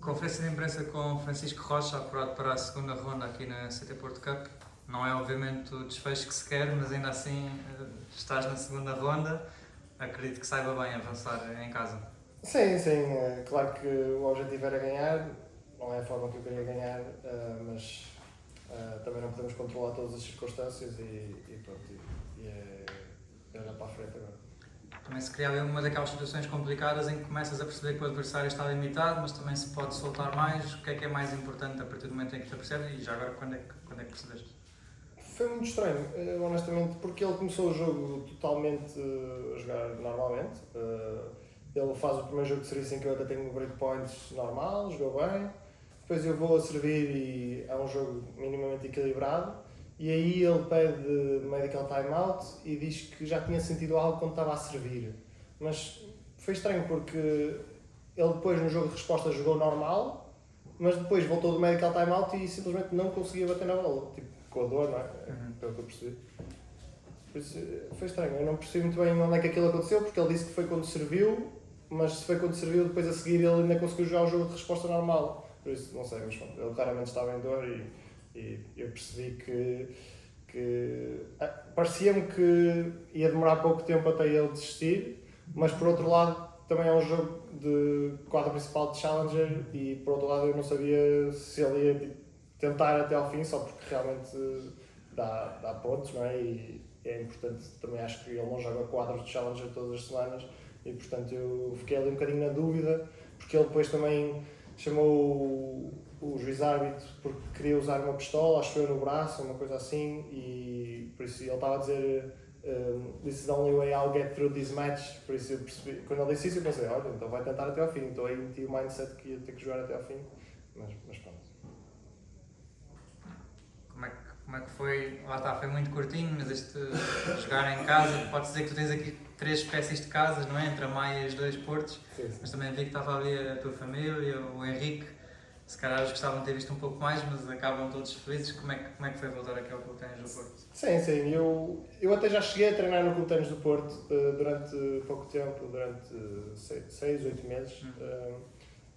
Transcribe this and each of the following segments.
Conferência de imprensa com Francisco Rocha, apurado para a segunda ronda aqui na CT Porto Cup. Não é obviamente o desfecho que se quer, mas ainda assim estás na segunda ronda. Acredito que saiba bem avançar em casa. Sim, claro que o objetivo era ganhar, não é a forma que eu queria ganhar, mas também não podemos controlar todas as circunstâncias e pronto, é olhar para a frente agora. Também se cria uma daquelas situações complicadas em que começas a perceber que o adversário está limitado, mas também se pode soltar mais. O que é mais importante a partir do momento em que te apercebes? E já agora, quando é que percebeste? Foi muito estranho, honestamente, porque ele começou o jogo totalmente a jogar normalmente. Ele faz o primeiro jogo de serviço em que eu até tenho breakpoints normal, jogou bem. Depois eu vou a servir e é um jogo minimamente equilibrado. E aí ele pede medical timeout e diz que já tinha sentido algo quando estava a servir. Mas foi estranho porque ele depois no jogo de resposta jogou normal, mas depois voltou do medical timeout e simplesmente não conseguia bater na bola. Tipo, com a dor, não é? Pelo que eu percebi. Por isso, foi estranho. Eu não percebi muito bem onde é que aquilo aconteceu, porque ele disse que foi quando serviu, mas se foi quando serviu, depois a seguir ele ainda conseguiu jogar o jogo de resposta normal. Por isso, não sei, mas pronto, ele claramente estava em dor e eu percebi que parecia-me que ia demorar pouco tempo até ele desistir, mas por outro lado também é um jogo de quadro principal de Challenger e por outro lado eu não sabia se ele ia tentar até ao fim, só porque realmente dá pontos, não é? E é importante, também acho que ele não joga quadros de Challenger todas as semanas e portanto eu fiquei ali um bocadinho na dúvida, porque ele depois também chamou o juiz árbitro porque queria usar uma pistola, acho que foi no braço, uma coisa assim, e por isso ele estava a dizer this is the only way I'll get through this match, por isso eu percebi, quando ele disse isso eu pensei, olha, então vai tentar até ao fim, então aí meti o mindset que ia ter que jogar até ao fim, mas pronto. Como é que foi? Lá está, foi muito curtinho, mas este jogar em casa, pode-se dizer que tu tens aqui 3 espécies de casas, não é? Entre a Maia e os 2 Portos, Sim. Mas também vi que estava ali a tua família, o Henrique, se calhar eles gostavam de ter visto um pouco mais, mas acabam todos felizes. Como é que foi voltar aqui ao Clube de Ténis do Porto? Sim, eu até já cheguei a treinar no Clube de Ténis do Porto durante pouco tempo, durante 6, 8 meses,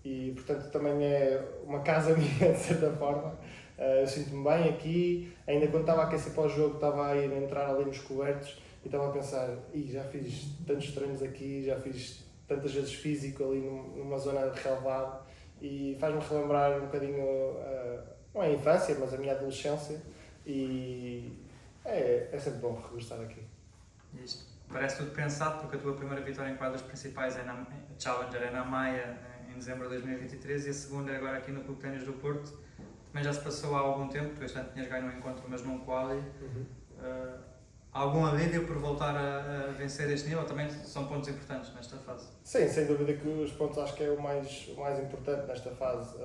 e portanto também é uma casa minha de certa forma. Eu sinto-me bem aqui, ainda quando estava a aquecer para o jogo estava a ir entrar ali nos cobertos e estava a pensar, já fiz tantos treinos aqui, já fiz tantas vezes físico ali numa zona de relevado e faz-me relembrar um bocadinho, não é a infância, mas a minha adolescência e é sempre bom regressar aqui. Isto parece tudo pensado porque a tua primeira vitória em quadros principais é na Challenger, é na Maia em dezembro de 2023 e a segunda é agora aqui no Clube de Ténis do Porto. Também já se passou há algum tempo, tu este ano tinhas ganho um encontro, mas não quali. Algum alívio por voltar a vencer este nível? Também são pontos importantes nesta fase. Sim, sem dúvida que os pontos acho que é o mais importante nesta fase.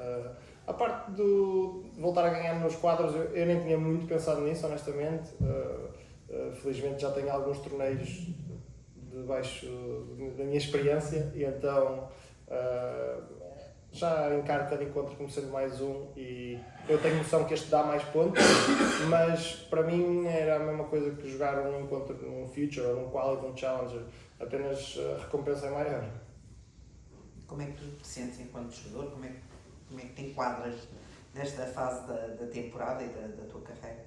A parte de voltar a ganhar nos quadros, eu nem tinha muito pensado nisso, honestamente. Felizmente já tenho alguns torneios debaixo da minha experiência e então já encaro cada encontro como sendo mais um e eu tenho noção que este dá mais pontos, mas para mim era a mesma coisa que jogar um encontro num Future ou num Quali, num Challenger, apenas a recompensa é maior. Como é que tu te sentes enquanto jogador? Como é que te enquadras nesta fase da temporada e da tua carreira?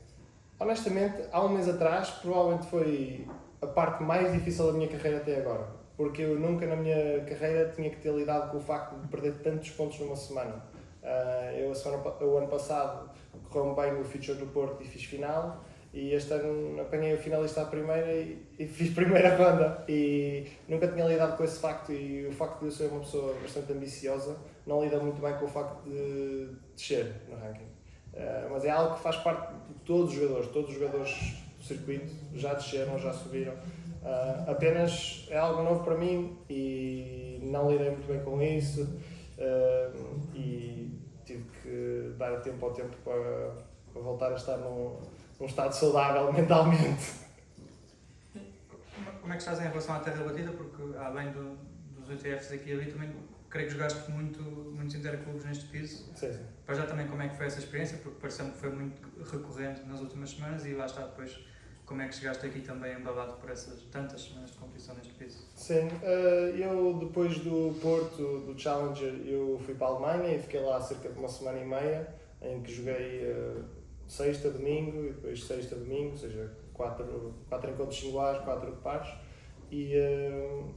Honestamente, há um mês atrás, provavelmente foi a parte mais difícil da minha carreira até agora. Porque eu nunca na minha carreira tinha que ter lidado com o facto de perder tantos pontos numa semana. O ano passado correu-me bem o Future do Porto e fiz final. E este ano apanhei o finalista à primeira e fiz primeira ronda. E nunca tinha lidado com esse facto. E o facto de eu ser uma pessoa bastante ambiciosa não lida muito bem com o facto de descer no ranking. Mas é algo que faz parte de todos os jogadores. Todos os jogadores do circuito já desceram, já subiram. Apenas é algo novo para mim e não lidei muito bem com isso e tive que dar tempo ao tempo para voltar a estar num estado saudável mentalmente. Como é que estás em relação à terra batida? Porque além dos UTFs aqui e ali, também creio que jogaste muitos interclubes neste piso. Sim. Para já também como é que foi essa experiência? Porque pareceu-me que foi muito recorrente nas últimas semanas e lá está depois como é que chegaste aqui também embabado por essas tantas semanas de competição neste piso? Sim, eu depois do Porto, do Challenger, eu fui para a Alemanha e fiquei lá cerca de uma semana e meia, em que joguei sexta, domingo e depois sexta, domingo, ou seja, quatro encontros singulares, 4 pares. E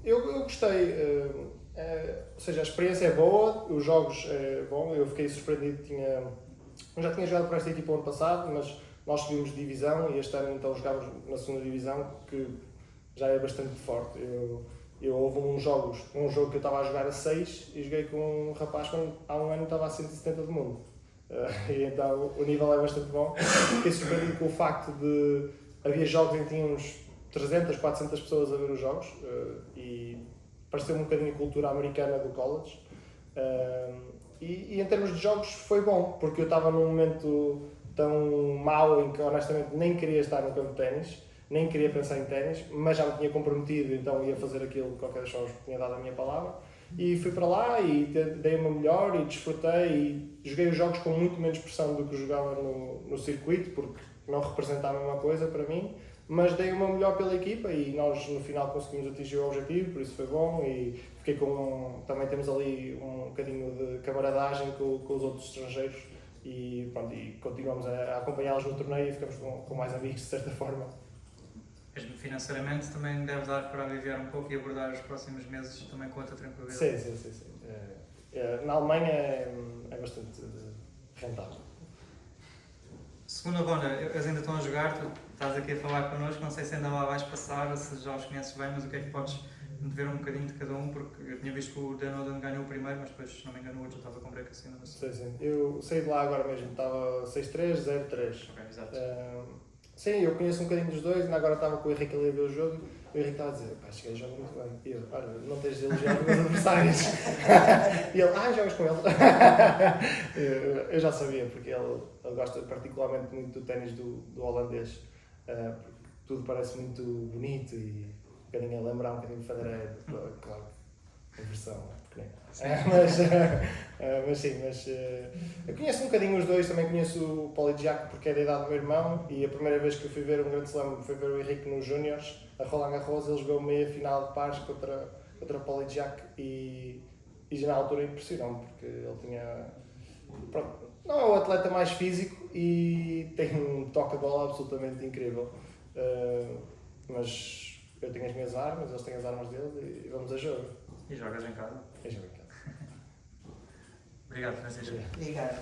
eu gostei, ou seja, a experiência é boa, os jogos é bom, eu fiquei surpreendido, eu já tinha jogado para esta equipa ano passado, mas nós subimos de divisão e este ano então jogávamos na segunda divisão, que já é bastante forte. Houve um jogo que eu estava a jogar a 6 e joguei com um rapaz que há um ano estava a 170 do mundo. E então o nível é bastante bom. Fiquei surpreendido com o facto de havia jogos em que tínhamos 300, 400 pessoas a ver os jogos e pareceu um bocadinho a cultura americana do college. E em termos de jogos foi bom, porque eu estava num momento tão mau em que honestamente nem queria estar no campo de ténis, nem queria pensar em ténis, mas já me tinha comprometido, então ia fazer aquilo de qualquer das formas que tinha dado a minha palavra. E fui para lá e dei uma melhor e desfrutei e joguei os jogos com muito menos pressão do que jogava no circuito, porque não representava a mesma coisa para mim, mas dei uma melhor pela equipa e nós no final conseguimos atingir o objetivo, por isso foi bom e fiquei também temos ali um bocadinho de camaradagem com os outros estrangeiros e, pronto, e continuamos a acompanhá-los no torneio e ficamos com mais amigos de certa forma. Mesmo financeiramente também deve dar para aliviar um pouco e abordar os próximos meses também com outra tranquilidade. Sim. Na Alemanha é bastante rentável. Segunda ronda, eles ainda estão a jogar, tu estás aqui a falar connosco, não sei se ainda lá vais passar ou se já os conheces bem, mas o que é que podes ver um bocadinho de cada um, porque eu tinha visto que o Dan Oden ganhou o primeiro, mas depois, se não me engano, o outro já estava com break assim. Sim. Eu saí de lá agora mesmo, estava 6-3, 0-3. Ok, exato. Sim, eu conheço um bocadinho dos dois, ainda agora estava com o Henrique ali a ver o jogo, o Henrique estava a dizer, pá, cheguei a jogar muito bem. E eu, olha, não tens de elogiar os meus adversários. E ele, jogas com ele. Eu já sabia, porque ele gosta particularmente muito do ténis do holandês, porque tudo parece muito bonito e um bocadinho a lembrar um bocadinho de Federer, claro, a versão pequenina. Mas eu conheço um bocadinho os dois, também conheço o Polignac porque é da idade do meu irmão e a primeira vez que eu fui ver um grande slam foi ver o Henrique nos Júniors, a Roland Garros, ele jogou meia final de pares contra o Polignac e já na altura impressionou-me porque ele tinha, pronto, não é o atleta mais físico e tem um toque de bola absolutamente incrível, mas eu tenho as minhas armas, eles têm as armas deles e vamos a jogo. E jogas em casa. É jogo em casa. Obrigado, Francisco. Obrigada.